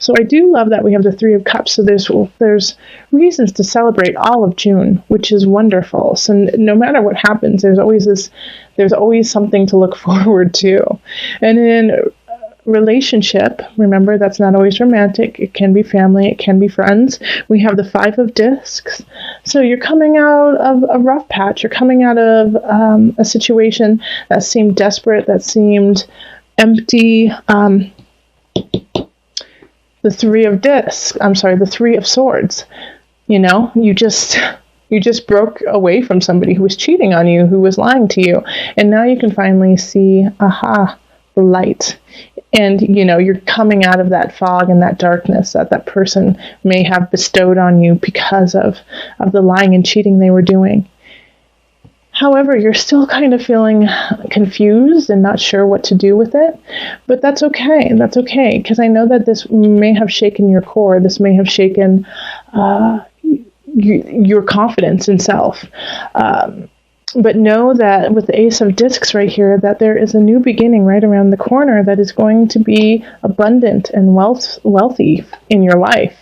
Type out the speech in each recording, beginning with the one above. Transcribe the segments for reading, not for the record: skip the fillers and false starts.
So I do love that we have the Three of Cups. So there's reasons to celebrate all of June, which is wonderful. So no matter what happens, there's always something to look forward to. And in relationship, remember, that's not always romantic. It can be family, it can be friends. We have the Five of Discs. So you're coming out of a rough patch. You're coming out of a situation that seemed desperate, that seemed empty. The Three of Swords. You just broke away from somebody who was cheating on you, who was lying to you, and now you can finally see, the light. And you're coming out of that fog and that darkness that person may have bestowed on you because of the lying and cheating they were doing. However, you're still kind of feeling confused and not sure what to do with it, but that's okay. That's okay, because I know that this may have shaken your core. This may have shaken your confidence in self. But know that with the Ace of Discs right here, that there is a new beginning right around the corner that is going to be abundant and wealthy in your life.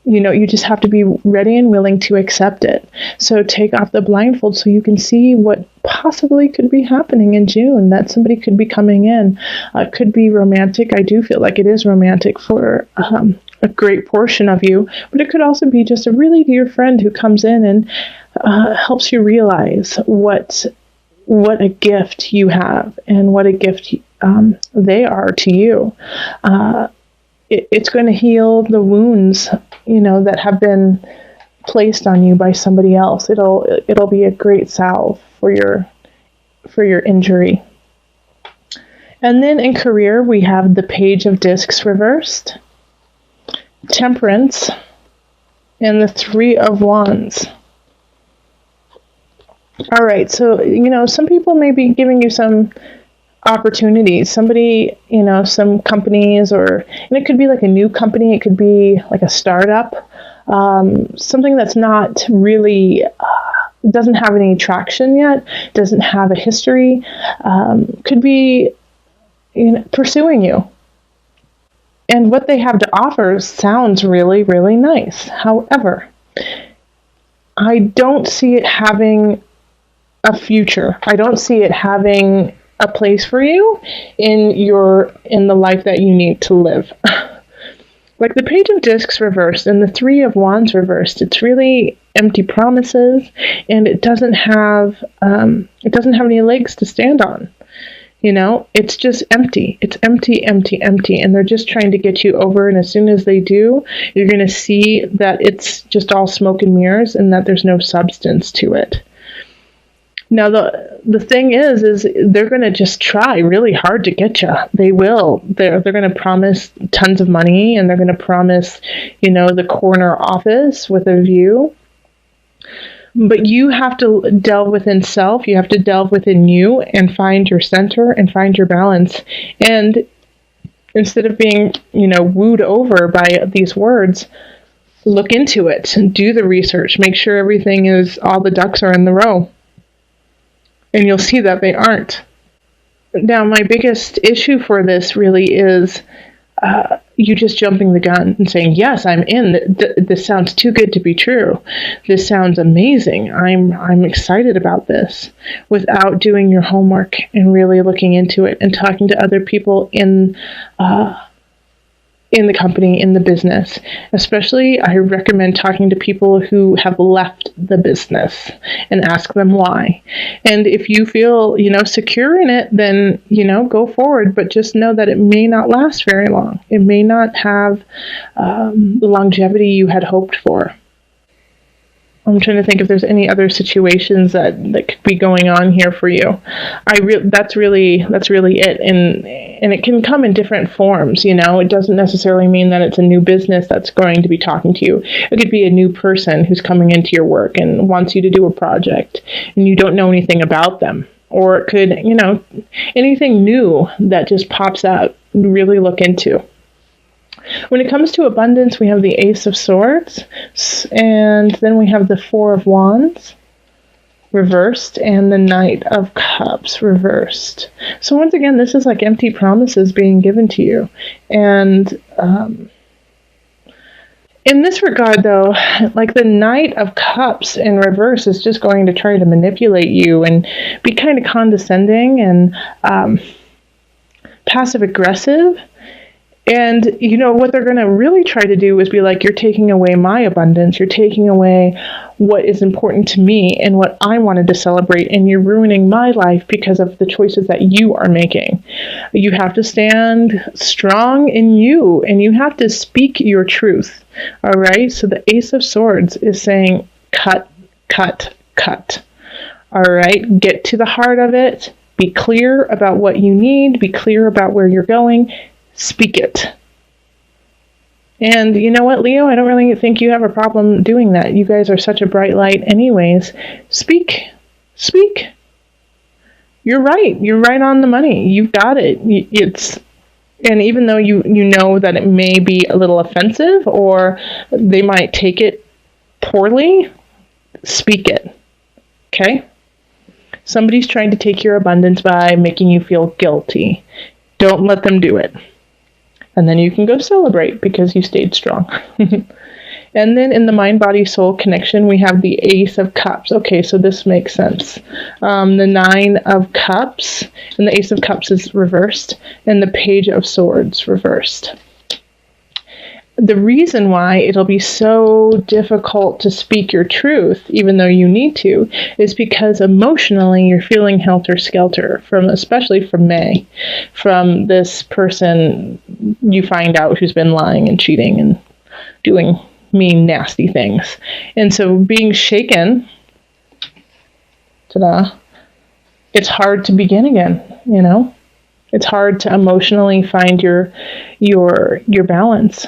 You just have to be ready and willing to accept it. So take off the blindfold so you can see what possibly could be happening in June, that somebody could be coming in. It could be romantic. I do feel like it is romantic for a great portion of you, but it could also be just a really dear friend who comes in and helps you realize what a gift you have and what a gift they are to you. It's going to heal the wounds, that have been placed on you by somebody else. It'll be a great salve for your injury. And then in career, we have the Page of Discs reversed, Temperance, and the Three of Wands. All right, so, some people may be giving you some opportunities. Somebody, some companies, and it could be like a new company. It could be like a startup, something that's not really, doesn't have any traction yet, doesn't have a history, could be pursuing you. And what they have to offer sounds really, really nice. However, I don't see it having a future. I don't see it having a place for you in the life that you need to live. Like the Page of Discs reversed and the Three of Wands reversed, it's really empty promises, and it doesn't have any legs to stand on. It's just empty. It's empty, empty, empty, and they're just trying to get you over. And as soon as they do, you're going to see that it's just all smoke and mirrors, and that there's no substance to it. Now, the thing is they're going to just try really hard to get you. They will. They're going to promise tons of money, and they're going to promise, the corner office with a view. But you have to delve within self. You have to delve within you and find your center and find your balance. And instead of being, wooed over by these words, look into it and do the research. Make sure all the ducks are in the row. And you'll see that they aren't. Now, my biggest issue for this really is you just jumping the gun and saying, yes, I'm in. This sounds too good to be true. This sounds amazing. I'm excited about this, without doing your homework and really looking into it and talking to other people in the company, in the business. Especially, I recommend talking to people who have left the business and ask them why. And if you feel, secure in it, then, go forward. But just know that it may not last very long. It may not have the longevity you had hoped for. I'm trying to think if there's any other situations that could be going on here for you. That's really it, and it can come in different forms. It doesn't necessarily mean that it's a new business that's going to be talking to you. It could be a new person who's coming into your work and wants you to do a project, and you don't know anything about them. Or it could, anything new that just pops out. Really look into. When it comes to abundance, we have the Ace of Swords, and then we have the Four of Wands, reversed, and the Knight of Cups reversed. So once again, this is like empty promises being given to you. And in this regard, though, like the Knight of Cups in reverse is just going to try to manipulate you and be kind of condescending and passive aggressive. And, you know, what they're going to really try to do is be like, you're taking away my abundance. You're taking away what is important to me and what I wanted to celebrate. And you're ruining my life because of the choices that you are making. You have to stand strong in you, and you have to speak your truth. All right. So the Ace of Swords is saying, cut, cut, cut. All right. Get to the heart of it. Be clear about what you need. Be clear about where you're going. Speak it. And you know what, Leo? I don't really think you have a problem doing that. You guys are such a bright light anyways. Speak. Speak. You're right. You're right on the money. You've got it. And even though you know that it may be a little offensive or they might take it poorly, speak it. Okay? Somebody's trying to take your abundance by making you feel guilty. Don't let them do it. And then you can go celebrate because you stayed strong. And then in the mind-body-soul connection, we have the Ace of Cups. Okay, so this makes sense. The Nine of Cups, and the Ace of Cups is reversed, and the Page of Swords reversed. The reason why it'll be so difficult to speak your truth, even though you need to, is because emotionally you're feeling helter-skelter, especially from May, from this person you find out who's been lying and cheating and doing mean, nasty things. And so being shaken, it's hard to begin again, you know? It's hard to emotionally find your balance.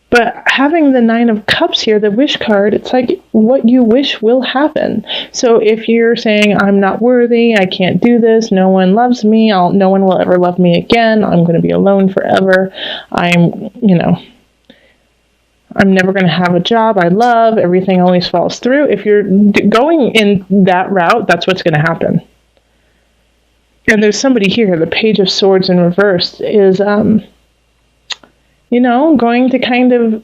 But having the Nine of Cups here, the wish card, it's like what you wish will happen. So if you're saying, I'm not worthy, I can't do this, no one loves me, no one will ever love me again, I'm going to be alone forever, I'm never going to have a job I love, everything always falls through. If you're going in that route, that's what's going to happen. And there's somebody here, the Page of Swords in reverse, is going to kind of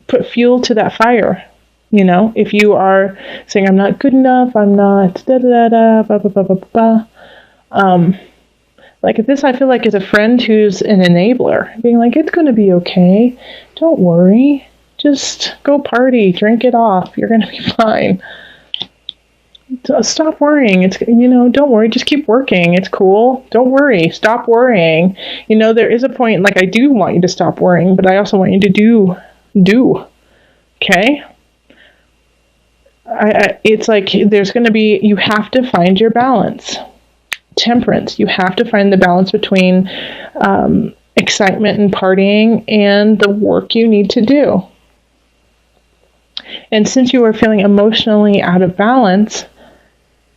put fuel to that fire. You know, if you are saying, I'm not good enough, I'm not da-da-da-da, ba-ba-ba-ba-ba. Like this, I feel like is a friend who's an enabler, being like, it's going to be okay. Don't worry. Just go party, drink it off. You're going to be fine. Stop worrying. Don't worry. Just keep working. It's cool. Don't worry. Stop worrying. There is a point, like, I do want you to stop worrying, but I also want you to do. Okay? It's like there's going to be, you have to find your balance. Temperance. You have to find the balance between excitement and partying and the work you need to do. And since you are feeling emotionally out of balance,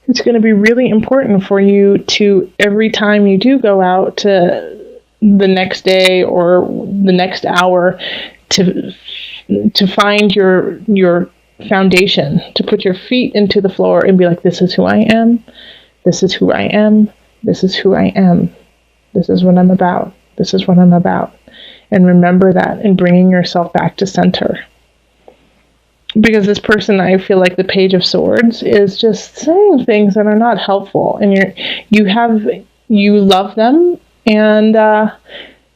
it's going to be really important for you to, every time you do go out to the next day or the next hour, to find your foundation, to put your feet into the floor and be like, this is who I am. This is who I am. This is who I am. This is what I'm about. This is what I'm about. And remember that and bringing yourself back to center. Because this person, I feel like the Page of Swords, is just saying things that are not helpful. And you love them, and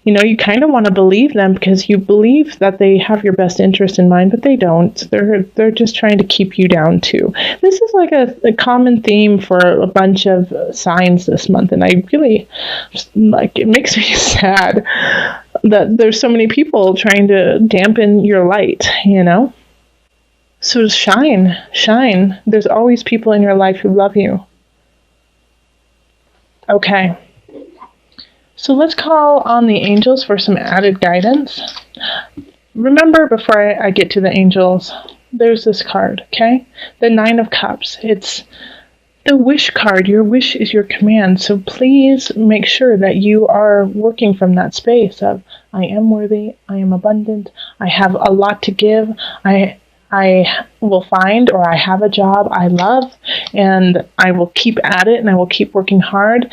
you kind of want to believe them because you believe that they have your best interest in mind, but they don't. They're just trying to keep you down too. This is like a common theme for a bunch of signs this month, and I really, it makes me sad that there's so many people trying to dampen your light, So shine. There's always people in your life who love you. Okay. So let's call on the angels for some added guidance. Remember, before I get to the angels, there's this card, okay? The Nine of Cups. It's the wish card. Your wish is your command. So please make sure that you are working from that space of, I am worthy, I am abundant, I have a lot to give, I I will find, or I have a job I love, and I will keep at it and I will keep working hard.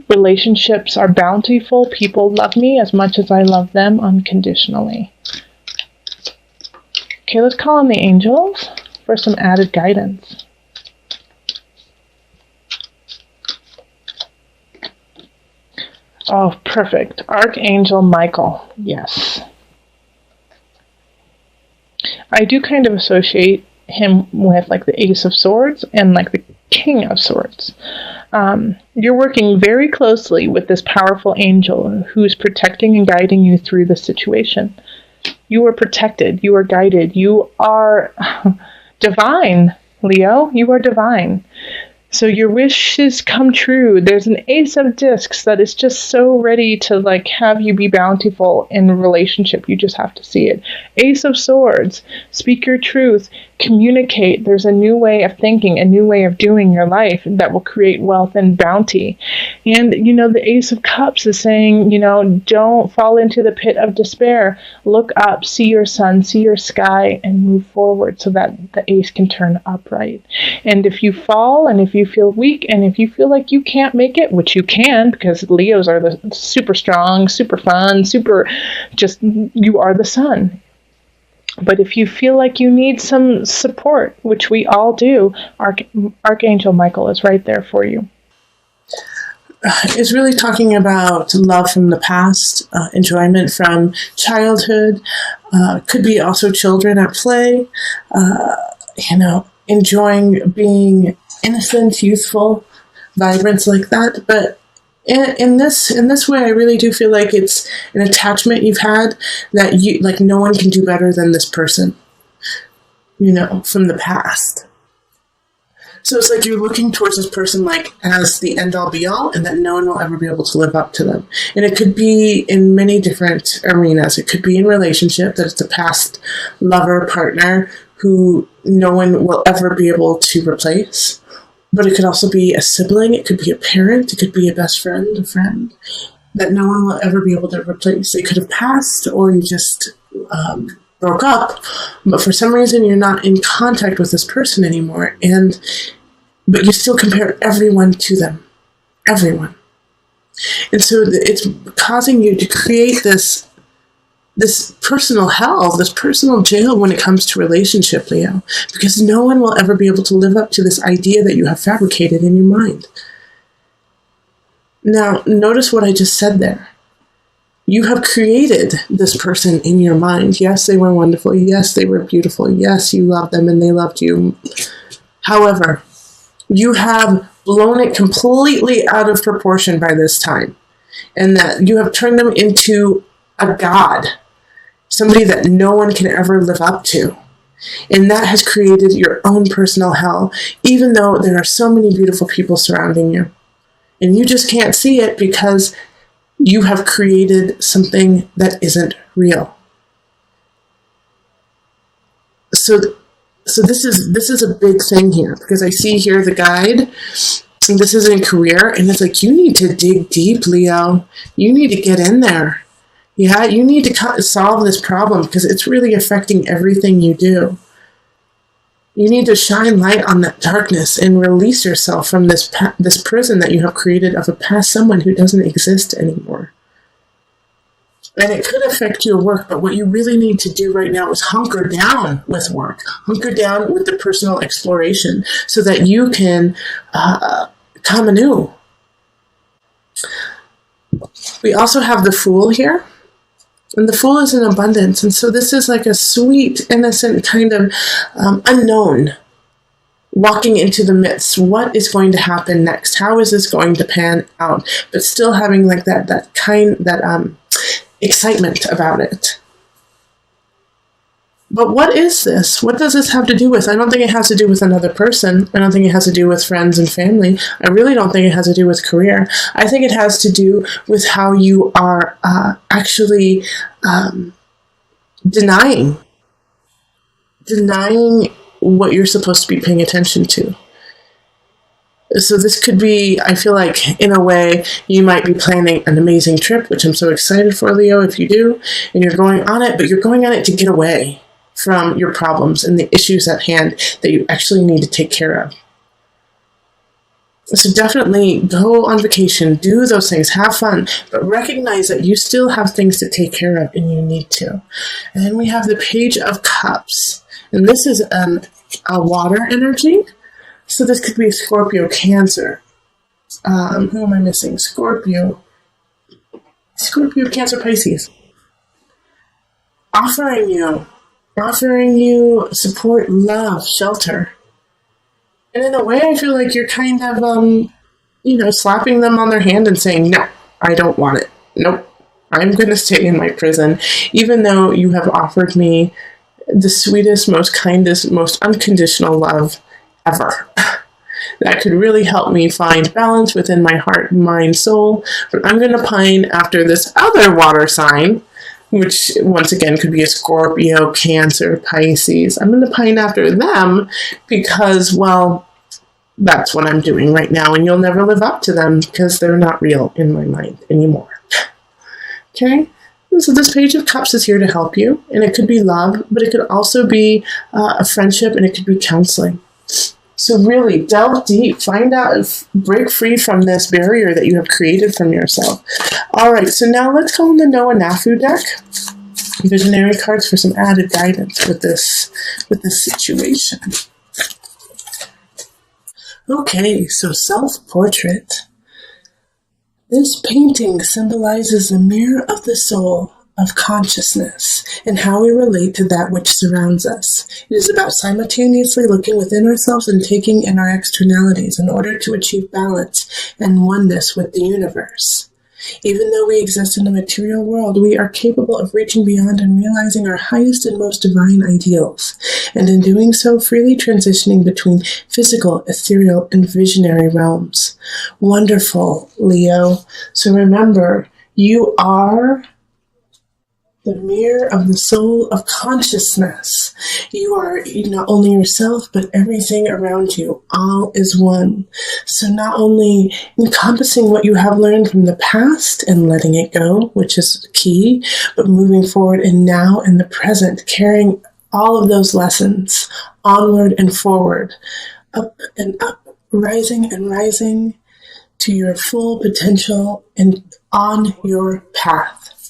Relationships are bountiful. People love me as much as I love them unconditionally. Okay, let's call on the angels for some added guidance. Oh, perfect. Archangel Michael. Yes. I do kind of associate him with like the Ace of Swords and like the King of Swords. You're working very closely with this powerful angel who's protecting and guiding you through the situation. You are protected. You are guided. You are divine, Leo. You are divine. So your wishes come true. There's an Ace of Discs that is just so ready to like have you be bountiful in a relationship. You just have to see it. Ace of Swords, speak your truth, communicate. There's a new way of thinking, a new way of doing your life that will create wealth and bounty. And, you know, the Ace of Cups is saying, you know, don't fall into the pit of despair. Look up, see your sun, see your sky, and move forward so that the ace can turn upright. And if you fall and if you feel weak and if you feel like you can't make it, which you can, because Leos are the super strong, super fun, super just, you are the sun. But if you feel like you need some support, which we all do, Archangel Michael is right there for you. It's really talking about love from the past, enjoyment from childhood, could be also children at play, enjoying being innocent, youthful, vibrant like that. But in this way, I really do feel like it's an attachment you've had that you like no one can do better than this person, from the past. So it's like you're looking towards this person like as the end-all be-all, and that no one will ever be able to live up to them. And it could be in many different arenas. It could be in relationship, that it's a past lover, partner, who no one will ever be able to replace. But it could also be a sibling, it could be a parent, it could be a best friend, a friend, that no one will ever be able to replace. It could have passed, or you just broke up, but for some reason you're not in contact with this person anymore, but you still compare everyone to them. Everyone. And so it's causing you to create this personal hell, this personal jail when it comes to relationship, Leo, because no one will ever be able to live up to this idea that you have fabricated in your mind. Now, notice what I just said there. You have created this person in your mind. Yes, they were wonderful. Yes, they were beautiful. Yes, you loved them and they loved you. However, you have blown it completely out of proportion by this time, and that you have turned them into a god, somebody that no one can ever live up to. And that has created your own personal hell, even though there are so many beautiful people surrounding you. And you just can't see it because you have created something that isn't real. So this is a big thing here, because I see here the guide, and this is in career, and it's like, you need to dig deep, Leo. You need to get in there. Yeah, you need to solve this problem, because it's really affecting everything you do. You need to shine light on that darkness and release yourself from this prison that you have created of a past someone who doesn't exist anymore. And it could affect your work, but what you really need to do right now is hunker down with work. Hunker down with the personal exploration so that you can come anew. We also have the Fool here. And the Fool is in abundance. And so this is like a sweet, innocent kind of unknown, walking into the midst. What is going to happen next? How is this going to pan out? But still having like that excitement about it. But what is this? What does this have to do with? I don't think it has to do with another person. I don't think it has to do with friends and family. I really don't think it has to do with career. I think it has to do with how you are actually denying what you're supposed to be paying attention to. So this could be, I feel like, in a way, you might be planning an amazing trip, which I'm so excited for, Leo, if you do, and you're going on it, but you're going on it to get away. from your problems and the issues at hand that you actually need to take care of. So definitely go on vacation, do those things, have fun, but recognize that you still have things to take care of and you need to. And then we have the Page of Cups. And this is a water energy. So this could be Scorpio, Cancer. Who am I missing? Scorpio, Cancer, Pisces. Offering you support, love, shelter. And in a way, I feel like you're kind of, slapping them on their hand and saying, no, I don't want it. Nope, I'm going to stay in my prison, even though you have offered me the sweetest, most kindest, most unconditional love ever. That could really help me find balance within my heart, mind, soul. But I'm going to pine after this other water sign, which once again could be a Scorpio, Cancer, Pisces. I'm going to pine after them because, well, that's what I'm doing right now, and you'll never live up to them because they're not real in my mind anymore. Okay? So this Page of Cups is here to help you, and it could be love, but it could also be a friendship, and it could be counseling. So really delve deep, find out, break free from this barrier that you have created from yourself. All right, so now let's call in the Noah Nafu deck, visionary cards, for some added guidance with this situation. Okay, so self-portrait. This painting symbolizes the mirror of the soul, of consciousness, and how we relate to that which surrounds us. It is about simultaneously looking within ourselves and taking in our externalities in order to achieve balance and oneness with the universe. Even though we exist in a material world, we are capable of reaching beyond and realizing our highest and most divine ideals, and in doing so, freely transitioning between physical, ethereal, and visionary realms. Wonderful, Leo. So remember, you are the mirror of the soul of consciousness. You are not only yourself, but everything around you. All is one. So not only encompassing what you have learned from the past and letting it go, which is key, but moving forward and now in the present, carrying all of those lessons onward and forward, up and up, rising and rising to your full potential and on your path.